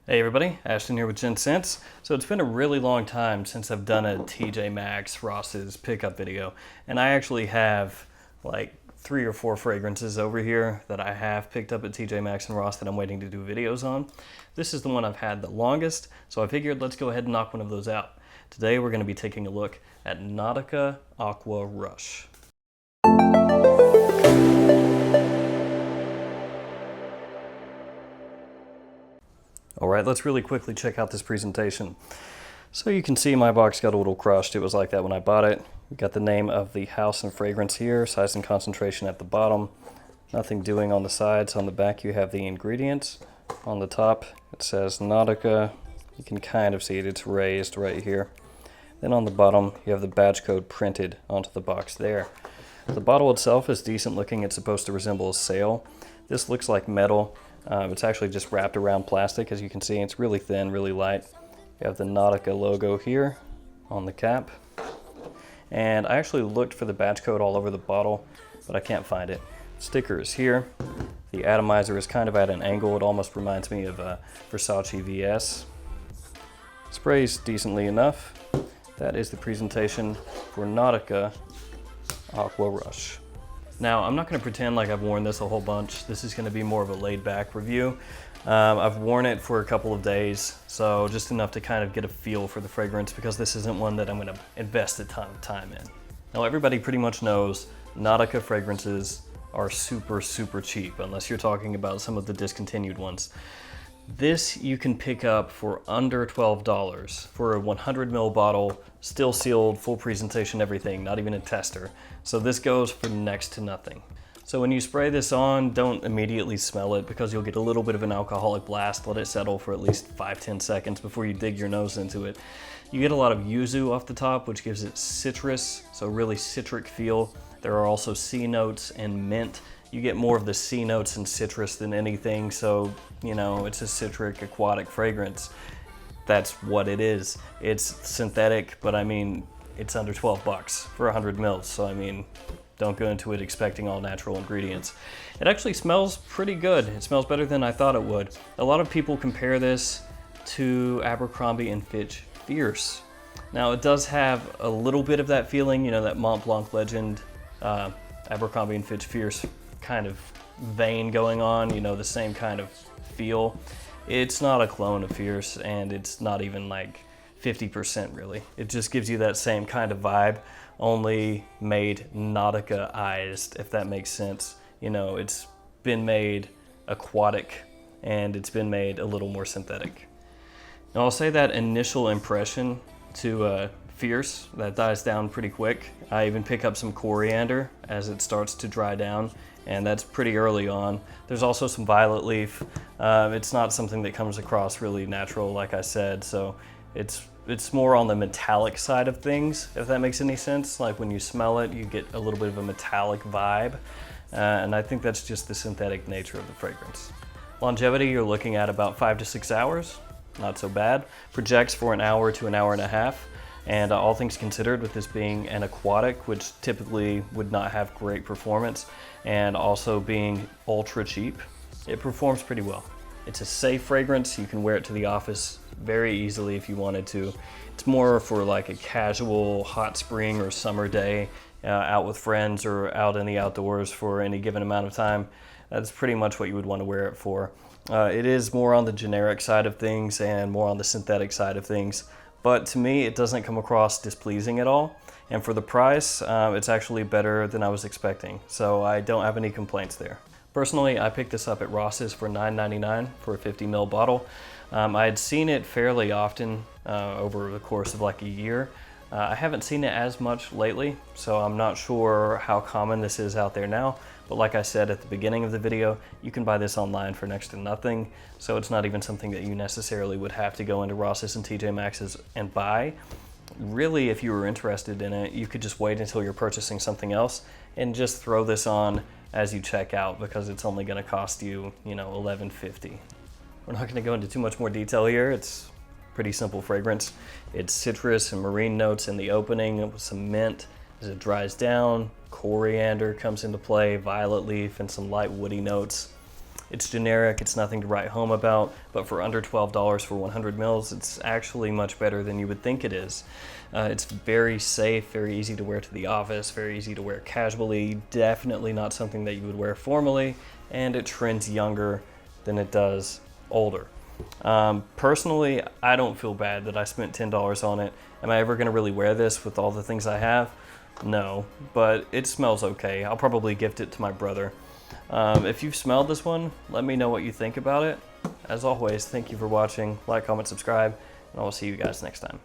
Hey everybody, Ashton here with Gents. So it's been a really long time since I've done a TJ Maxx Ross's pickup video, and I actually have like 3 or 4 fragrances over here that I have picked up at TJ Maxx and Ross that I'm waiting to do videos on. This is the one I've had the longest, so I figured let's go ahead and knock one of those out. Today we're going to be taking a look at Nautica Aqua Rush. Alright, let's really quickly check out this presentation. So you can see my box got a little crushed. It was like that when I bought it. We got the name of the house and fragrance here, size and concentration at the bottom. Nothing doing on the sides. On the back you have the ingredients. On the top it says Nautica. You can kind of see it, it's raised right here. Then on the bottom you have the badge code printed onto the box there. The bottle itself is decent looking. It's supposed to resemble a sail. This looks like metal. It's actually just wrapped around plastic, as you can see. It's really thin, really light. You have the Nautica logo here on the cap. And I actually looked for the batch code all over the bottle, but I can't find it. Sticker is here. The atomizer is kind of at an angle. It almost reminds me of Versace VS. Sprays decently enough. That is the presentation for Nautica Aqua Rush. Now, I'm not going to pretend like I've worn this a whole bunch. This is going to be more of a laid-back review. I've worn it for a couple of days, so just enough to kind of get a feel for the fragrance, because this isn't one that I'm going to invest a ton of time in. Now, everybody pretty much knows Nautica fragrances are super, super cheap, unless you're talking about some of the discontinued ones. This you can pick up for under $12 for a 100 ml bottle, still sealed, full presentation, everything, not even a tester. So this goes for next to nothing. So when you spray this on, don't immediately smell it, because you'll get a little bit of an alcoholic blast. Let it settle for at least 5-10 seconds before you dig your nose into it. You get a lot of yuzu off the top, which gives it citrus, so really citric feel. There are also C notes and mint. You get more of the C notes and citrus than anything, so, you know, it's a citric aquatic fragrance. That's what it is. It's synthetic, but I mean, it's under 12 bucks for 100 mils, so I mean, don't go into it expecting all natural ingredients. It actually smells pretty good. It smells better than I thought it would. A lot of people compare this to Abercrombie & Fitch Fierce. Now, it does have a little bit of that feeling, you know, that Mont Blanc Legend, Abercrombie & Fitch Fierce kind of vein going on, you know, the same kind of feel. It's not a clone of Fierce, and it's not even like 50% really. It just gives you that same kind of vibe, only made Nautica-ized, if that makes sense. You know, it's been made aquatic, and it's been made a little more synthetic. Now, I'll say that initial impression to Fierce, that dies down pretty quick. I even pick up some coriander as it starts to dry down, and that's pretty early on. There's also some violet leaf. It's not something that comes across really natural, like I said, so it's more on the metallic side of things, if that makes any sense. Like when you smell it, you get a little bit of a metallic vibe, and I think that's just the synthetic nature of the fragrance. Longevity, you're looking at about 5 to 6 hours, not so bad. Projects for an hour to an hour and a half. And all things considered, with this being an aquatic, which typically would not have great performance, and also being ultra cheap, it performs pretty well. It's a safe fragrance. You can wear it to the office very easily if you wanted to. It's more for like a casual hot spring or summer day, out with friends or out in the outdoors for any given amount of time. That's pretty much what you would want to wear it for. It is more on the generic side of things and more on the synthetic side of things. But to me, it doesn't come across displeasing at all. And for the price, it's actually better than I was expecting. So I don't have any complaints there. Personally, I picked this up at Ross's for $9.99 for a 50 ml bottle. I had seen it fairly often over the course of like a year. I haven't seen it as much lately, so I'm not sure how common this is out there now. But like I said at the beginning of the video, you can buy this online for next to nothing. So it's not even something that you necessarily would have to go into Ross's and TJ Maxx's and buy. Really, if you were interested in it, you could just wait until you're purchasing something else and just throw this on as you check out, because it's only going to cost you, you know, $11.50. We're not going to go into too much more detail here. It's pretty simple fragrance. It's citrus and marine notes in the opening with some mint. As it dries down, coriander comes into play, violet leaf, and some light woody notes. It's generic, it's nothing to write home about, but for under $12 for 100 mils, it's actually much better than you would think it is. It's very safe, very easy to wear to the office, very easy to wear casually, definitely not something that you would wear formally, and it trends younger than it does older. Personally, I don't feel bad that I spent $10 on it. Am I ever going to really wear this with all the things I have? No, but it smells okay. I'll probably gift it to my brother. If you've smelled this one, let me know what you think about it. As always, thank you for watching. Like, comment, subscribe, and I will see you guys next time.